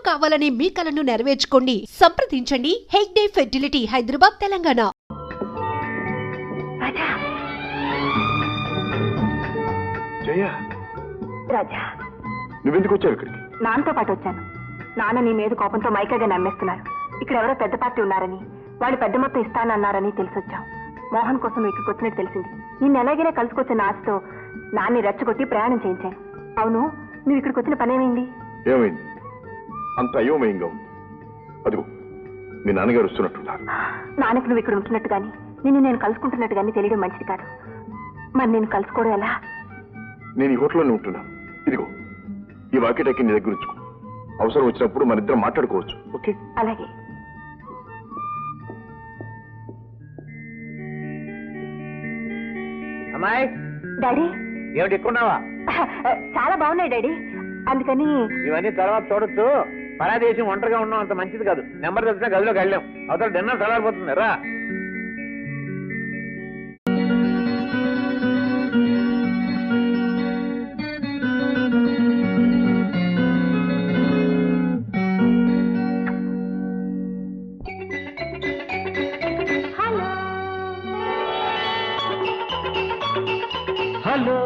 కావాలనే మీ కలను నెరవేర్చుకోండి. సంప్రదించండి హెగ్డే ఫెర్టిలిటీ, హైదరాబాద్, తెలంగాణ. రాజా, నువ్వెందుకు వచ్చావు ఇక్కడికి? నాన్నతో పాటు వచ్చాను. నాన్న నీ మీద కోపంతో మైకగా నమ్మేస్తున్నారు. ఇక్కడ ఎవరో పెద్ద పార్టీ ఉన్నారని, వాళ్ళు పెద్ద మొత్తం ఇస్తానన్నారని తెలిసొచ్చాం. మోహన్ కోసం నువ్వు ఇక్కడికి వచ్చినట్టు తెలిసింది. నిన్ను ఎలాగైనా కలుసుకొచ్చిన ఆశతో నాన్ని రెచ్చగొట్టి ప్రయాణం చేయించాను. అవును, నువ్వు ఇక్కడికి వచ్చిన పనేమైంది? ఏమైంది? అంత అయోమయంగా ఉంది. అదిగో మీ నాన్నగారు వస్తున్నట్టున్నారు. నాన్నకు నువ్వు ఇక్కడ ఉంటున్నట్టు గాని, నిన్ను నేను కలుసుకుంటున్నట్టు గాని తెలియడం మంచిది కాదు. మరి నేను కలుసుకోవడం ఎలా? నేను ఈ హోటల్లోనే ఉంటున్నాను. ఇదిగో ఈ వాకిటాకి నీ దగ్గర ఉంచుకో. అవసరం వచ్చినప్పుడు మన ఇద్దరం మాట్లాడుకోవచ్చు. ఓకే? అలాగే. అమ్మాయి, డాడీ ఏమిటి ఎక్కున్నావా? చాలా బాగున్నాయి డాడీ, అందుకని. ఇవన్నీ తర్వాత చూడొచ్చు. పరాదేశం ఒంటరిగా ఉండడం అంత మంచిది కాదు. నెంబర్ తెలిసిన గదిలోకి వెళ్ళాం. అవతల డిన్నర్ చల్లారిపోతుంది రా. హలో.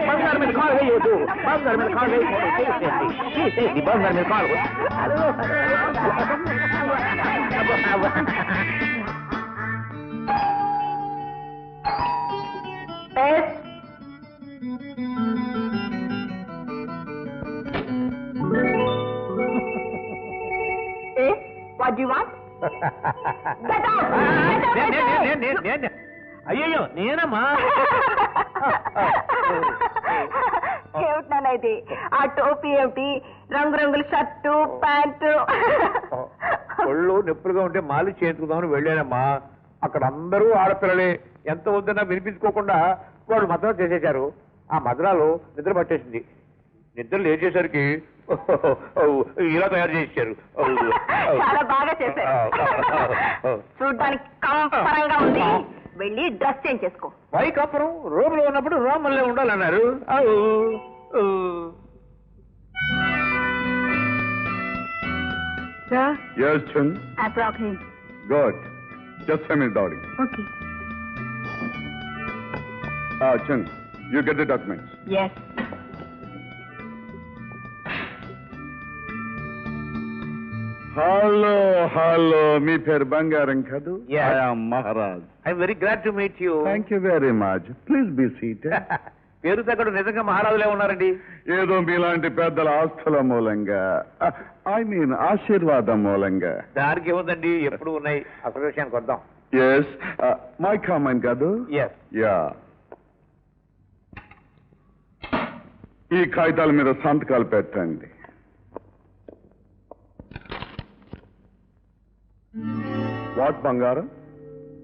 బంగారు మీద కాలు వేయొద్దు. బంగారు మీద కాలు వేయకూడదు. బంగారు మీద కాలు. What do you want? అయ్యో నేనమ్మా. ఏమిటన్నానైతే ఆ టోపీ ఏమిటి, రంగురంగుల షర్టు ప్యాంటు? ఒళ్ళు నొప్పులుగా ఉంటే మాలి చేయించుకుందామని వెళ్ళానమ్మా. అక్కడ అందరూ ఆడపిల్లలే. ఎంత వద్దన్నా వినిపించుకోకుండా వాళ్ళు మద్రాలు చేసేశారు. ఆ మద్రాలు నిద్ర పట్టేసింది. నిద్ర లేచేసరికి ఇలా తయారు చేశారు. చాలా బాగా చేశారు. చూడ్డానికి కంపరంగా ఉంది. వెళ్ళి డ్రెస్ చేంజ్ చేసుకో. వైకాపురం రోగులో ఉన్నప్పుడు రోమల్లే ఉండాలన్నారు. Sir? Yes, Chun. I brought him. Good. Just a minute, darling. Okay. Chun, you get the documents. Yes. Hello. మీ పేరు బంగారం కదూ? Yes. I am Maharaj. I'm very glad to meet you. Thank you very much. Please be seated. పేరు తగ్గడు నిజంగా మహారాజులే ఉన్నారండి. ఏదో మీలాంటి పెద్దల ఆస్తుల మూలంగా, ఐ మీన్ ఆశీర్వాదం మూలంగా. దానికి ఏముందండి, ఎప్పుడు ఉన్నాయి. అసలు విషయానికి వద్దాం. ఎస్, మై కామెంట్ కాదు? ఎస్. యా. ఈ కాగితాల మీద సంతకాలు పెట్టండి. వాట్ బంగారం?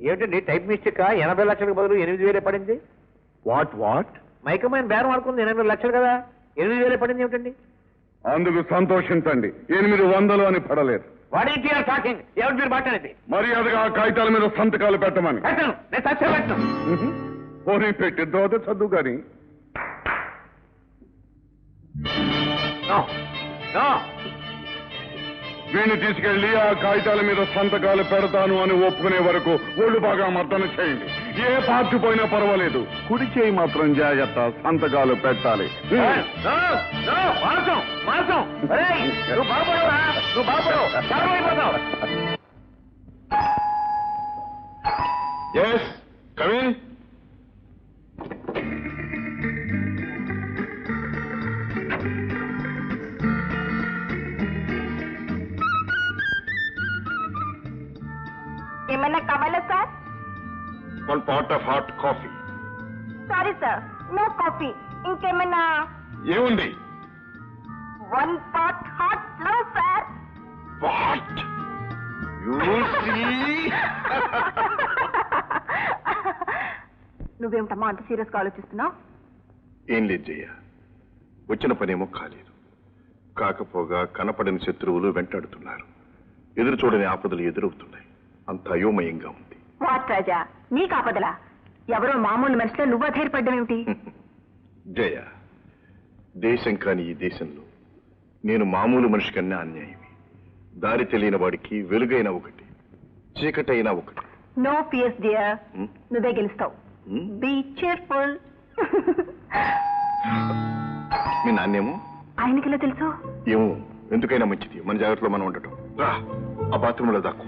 ఏమిటండి టైప్ మిస్టేక్? 80 లక్షలకు బదులు 8,000 పడింది. వాట్? మైకమైన బేరం ఆడుకుంది 8 లక్షలు కదా, 8,000 పడింది ఏమిటండి? అందుకు సంతోషించండి. 800 అని పడలేదు. What is talking? ఏమిటి మీరు మాట్లాడేది? మర్యాదగా ఆ కాగితాల మీద సంతకాలు పెట్టమని. పెట్టను, నేను సత్యం పెట్టను. పోనీ పెట్టి దోత చదువు కానీ. వీణ్ణి తీసుకెళ్లి ఆ కాగితాల మీద సంతకాలు పెడతాను అని ఒప్పుకునే వరకు ఒళ్ళు బాగా మర్దన చేయండి. ఏ పార్టీ పోయినా పర్వాలేదు, కుడి చేయి మాత్రం జాగ్రత్త, సంతకాలు పెట్టాలి. నువ్వు బాగుపడవు. Yes, come in. ఏమన్నా కావాలా sir? 1 pot of hot coffee. Sorry sir, no coffee. ఇంకేమన్నా? ఏముంది? 1 pot hot love sir. What? You see? నువ్వేమిటమ్మా అంత సీరియస్ గా ఆలోచిస్తున్నావు? ఏం లేదు జయ, వచ్చిన పనేమో కాలేదు. కాకపోగా కనపడని శత్రువులు వెంటాడుతున్నారు. ఎదురు చూడని ఆపదలు ఎదురవుతున్నాయి. అంత అయోమయంగా ఉంది. వాట్ రాజా, నీ కాపదలా? ఎవరో మామూలు మనిషిలో నువ్వు ధైర్యపడ్డం ఏమిటి? జయ, దేశం కాని ఈ దేశంలో నేను మామూలు మనిషి కన్నా అన్యాయమే. దారి తెలియని వాడికి వెలుగైన ఒకటి, చీకటైనా ఒకటి. నో ఫియర్స్ డియర్, నువ్వే గెలుస్తావు. Be cheerful. మీ నాన్నేమో? ఆయనకిలా తెలుసు? ఏమో, ఎందుకైనా మంచిది మన జాగ్రత్తలో మనం ఉండటం. రా, ఆ బాత్రూంలో దాక్కు.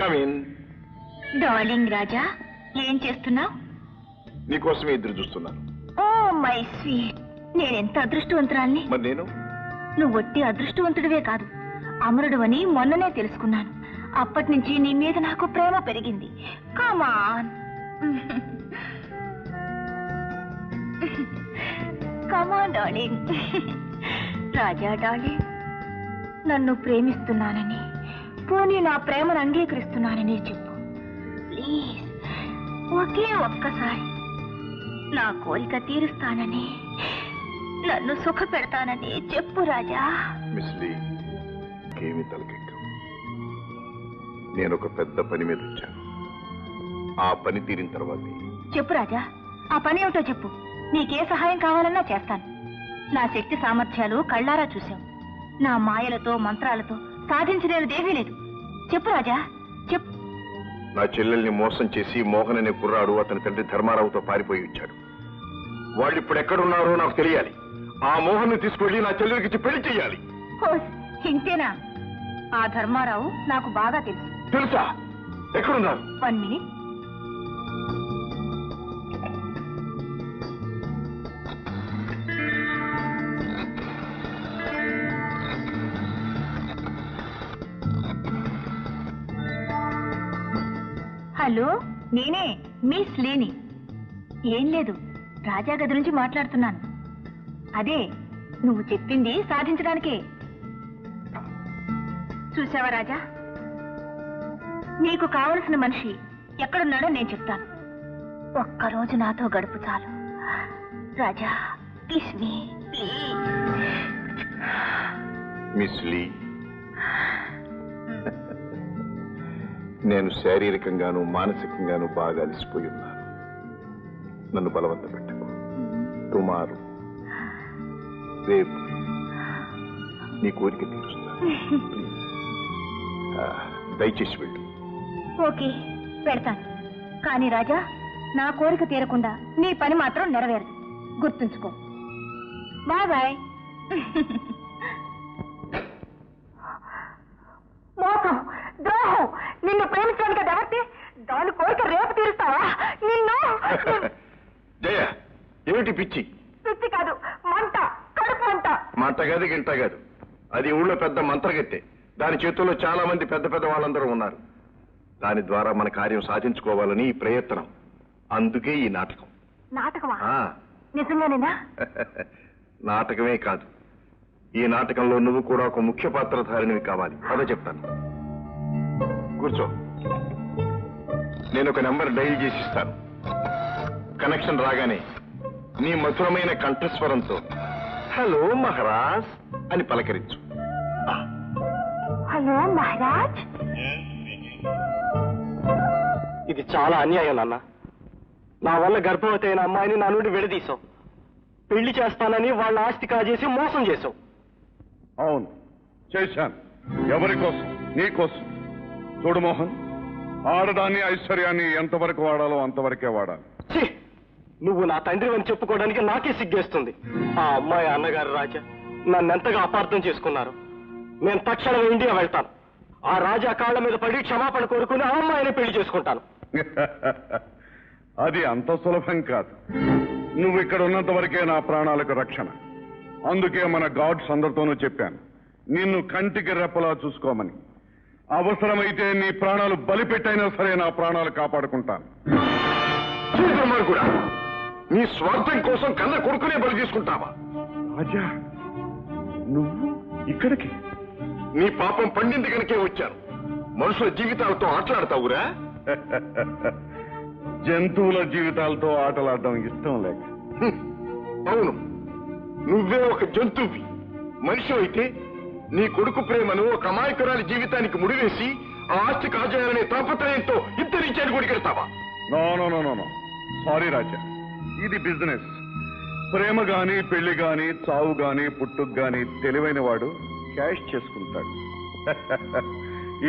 కమిన్. డార్లింగ్ రాజా, ఏం చేస్తున్నావు? నీకోసమే ఎదురు చూస్తున్నాను. ఓ మై స్వీట్, నేనెంత అదృష్టవంతురాల్ని. మరి నేను? నువ్వు ఒట్టి అదృష్టవంతుడివే కాదు, అమరుడు అని మొన్ననే తెలుసుకున్నాను. అప్పటి నుంచి నీ మీద నాకు ప్రేమ పెరిగింది. కమాన్ కమాన్ డార్లింగ్. రాజా డార్లింగ్, నన్ను ప్రేమిస్తున్నానని, పోనీ నా ప్రేమను అంగీకరిస్తున్నానని చెప్పు ప్లీజ్. ఒకే ఒక్కసారి నా కోరిక తీరుస్తానని, నన్ను సుఖ పెడతానని చెప్పు రాజా. మిస్ లీ, ఏమీ తలకెక్కం. నేను ఒక పెద్ద పని మీద వచ్చాను. ఆ పని తీరిన తర్వాత చెప్పు రాజా, ఆ పని ఏమిటో చెప్పు. నీకే సహాయం కావాలన్నా చేస్తాను. నా శక్తి సామర్థ్యాలు కళ్ళారా చూశావు. నా మాయలతో మంత్రాలతో సాధించలేనిదేమీ లేదు. చెప్పు రాజా, చెప్పు. నా చెల్లెల్ని మోసం చేసి మోహన్ అనే కుర్రాడు అతని తండ్రి ధర్మారావుతో పారిపోయి వచ్చాడు. వాళ్ళు ఇప్పుడు ఎక్కడున్నారో నాకు తెలియాలి. ఆ మోహన్ ని తీసుకెళ్లి నా చెల్లెలికి పెళ్లి చెయ్యాలి. ఇంతేనా? ఆ ధర్మారావు నాకు బాగా తెలుసు. తెలుసా? ఎక్కడున్నారు? 1 minute. హలో, నేనే మిస్ లేని. ఏం లేదు, రాజా గది నుంచి మాట్లాడుతున్నాను. అదే నువ్వు చెప్పింది సాధించడానికే. చూసావా రాజా, నీకు కావలసిన మనిషి ఎక్కడున్నాడో నేను చెప్తాను. ఒక్కరోజు నాతో గడుపు చాలు రాజా. Kiss me please. Miss Lee, నేను శారీరకంగాను మానసికంగాను బాగా అలసిపోయి ఉన్నాను. నన్ను బలవంత పెట్టకు. టుమారో, రేపు నీ కోరిక తీరుస్తాను. ప్లీజ్, దయచేసి వెళ్ళు. ఓకే, పెడతాను. కానీ రాజా, నా కోరిక తీరకుండా నీ పని మాత్రం నెరవేరదు. గుర్తుంచుకో. Bye bye. మోసం, ద్రోహం. నిన్ను ప్రేమించడానికి అది ఎవరిది? దాని కోరిక రేపు తీరుస్తావా? నిన్ను జయ, ఏమిటి పిచ్చి? పిచ్చి కాదు, మంట, కడుపు మంట. మంట కాదు, గింట కాదు. అది ఊళ్ళో పెద్ద మంత్రగత్తె. దాని చేతుల్లో చాలా మంది పెద్ద పెద్ద వాళ్ళందరూ ఉన్నారు. దాని ద్వారా మన కార్యం సాధించుకోవాలని ఈ ప్రయత్నం. అందుకే ఈ నాటకం. నాటకమా? ఆ. నిజంగానేనా? నాటకమే కాదు, ఈ నాటకంలో నువ్వు కూడా ఒక ముఖ్య పాత్రధారినివి కావాలి. అదే చెప్తాను. కూర్చో. నేను ఒక నెంబర్ డైల్ చేసి ఇస్తాను. కనెక్షన్ రాగానే నీ మధురమైన కంఠస్వరంతో హలో మహారాజ్ అని పలకరించు. హలో మహారాజ్. ఇది చాలా అన్యాయం నాన్న. నా వల్ల గర్భవతి అయిన అమ్మాయిని నా నుండి విడదీశావు. పెళ్లి చేస్తానని వాళ్ళ ఆస్తి కాజేసి మోసం చేశావు. అవును, చేశాను. ఎవరి కోసం? నీ కోసం. చూడు మోహన్, ఆడదాన్ని ఐశ్వర్యాన్ని ఎంతవరకు వాడాలో అంతవరకే వాడాలి. ఛీ! నువ్వు నా తండ్రి అని చెప్పుకోవడానికి నాకే సిగ్గేస్తుంది. ఆ అమ్మాయి అన్నగారు రాజా నన్నెంతగా అపార్థం చేసుకున్నారు. నేను తక్షణం ఇండియా వెళ్తాను. ఆ రాజా కాళ్ళ మీద పడి క్షమాపణ కోరుకుని ఆ అమ్మాయిని పెళ్లి చేసుకుంటాను. అది అంత సులభం కాదు. నువ్వు ఇక్కడ ఉన్నంత వరకే నా ప్రాణాలకు రక్షణ. అందుకే మన గాడ్స్ అందరితోనూ చెప్పాను, నిన్ను కంటికి రెప్పలా చూసుకోమని. అవసరమైతే నీ ప్రాణాలు బలిపెట్టైనా సరే నా ప్రాణాలు కాపాడుకుంటాను. కూడా నీ స్వార్థం కోసం కన్న కొడుకునే బలి తీసుకుంటావా? రాజా, నువ్వు ఇక్కడికి? నీ పాపం పండింది కనుకే వచ్చాను. మనుషుల జీవితాలతో ఆటలాడతావురా? జంతువుల జీవితాలతో ఆటలాడడం ఇష్టం లేక. అవును, నువ్వే ఒక జంతువువి. మనిషి అయితే నీ కొడుకు ప్రేమను ఒక అమాయకురాలి జీవితానికి ముడివేసి ఆ ఆస్తి కాజేయాలనే తాపత్రయంతో ఇద్దరి గుడికెడతావా? No no no no sorry రాజా, ఇది బిజినెస్. ప్రేమ గాని, పెళ్లి గాని, చావు గాని, పుట్టుకు గాని తెలివైన వాడు క్యాష్ చేసుకుంటాడు.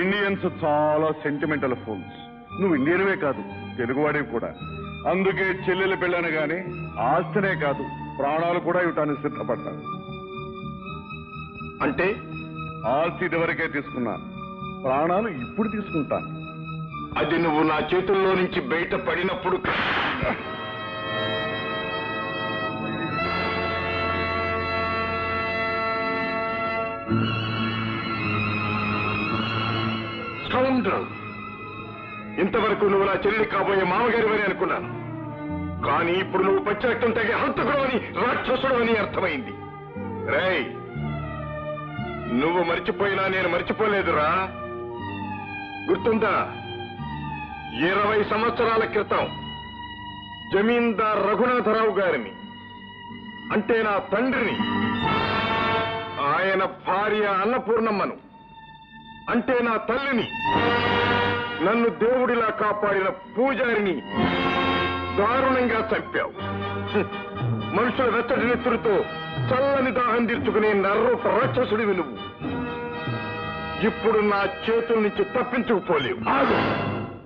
ఇండియన్స్ చాలా సెంటిమెంటల్ ఫూల్స్. నువ్వు ఇండియన్వే కాదు, తెలుగువాడివి కూడా. అందుకే చెల్లెల పెళ్ళను గాని ఆస్తినే కాదు, ప్రాణాలు కూడా ఇవ్వటానికి సిద్ధపడ్డాను. అంటే ఆస్తి ఇదివరకే తీసుకున్నాను, ప్రాణాలు ఇప్పుడు తీసుకుంటాను. అది నువ్వు నా చేతుల్లో నుంచి బయట పడినప్పుడు ఇంతవరకు నువ్వు నా చెల్లి కాబోయే మామగారివని అనుకున్నాను. కానీ ఇప్పుడు నువ్వు పచ్చిరక్తం తగే హంతకుడు అని, రాక్షసుడు అని అర్థమైంది. రేయ్, నువ్వు మర్చిపోయినా నేను మర్చిపోలేదురా. గుర్తుందా? 20 సంవత్సరాల క్రితం జమీందార్ రఘునాథరావు గారిని, అంటే నా తండ్రిని, ఆయన భార్య అన్నపూర్ణమ్మను, అంటే నా తల్లిని, నన్ను దేవుడిలా కాపాడిన పూజారిని దారుణంగా చంపావు. మనుషుల వెచ్చటి నెత్తురుతో చల్లని దాహం తీర్చుకునే నర్రూప రాక్షసుడివి నువ్వు. ఇప్పుడు నా చేతుల నుంచి తప్పించుకుపోలేవు. ఆగు.